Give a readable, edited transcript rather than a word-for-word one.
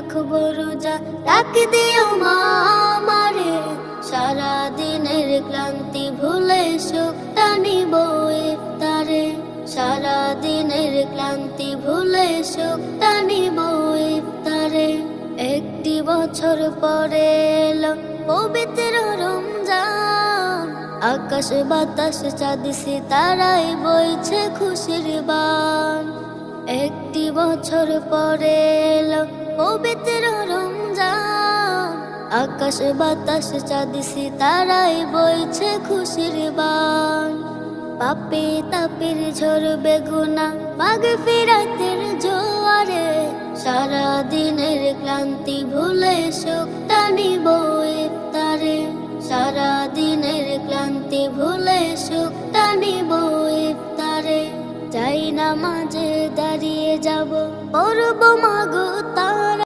রাখবো রোজা, ডাক দিও মা আমারে, সারা দিনের ক্লান্তি ভুলে সুখটা নিব ইফতারে, সারা দিনের ক্লান্তি ভুলে সুখটা নিব ইফতারে। একটি বছর পরে এলো পবিত্র রমজান, আকাশ বাতাস চাঁদ সিতারায় বইছে খুশির বান। একটি বছর পরে এলো পবিত্র রমজান, আকাশ বাতাস চাঁদ সিতারায় বইছে খুশির বান। পাপে তাপের ঝরবে গুনাহ মাগফিরাতের জোয়ারে, সারা দিনের ক্লান্তি ভুলে সুখটা নিব ইফতারে, সারা দিনের ক্লান্তি ভুলে সুখটা নিব ইফতারে। যাই নামাজে দাঁড়িয়ে যাব, পড়ব মাগো তা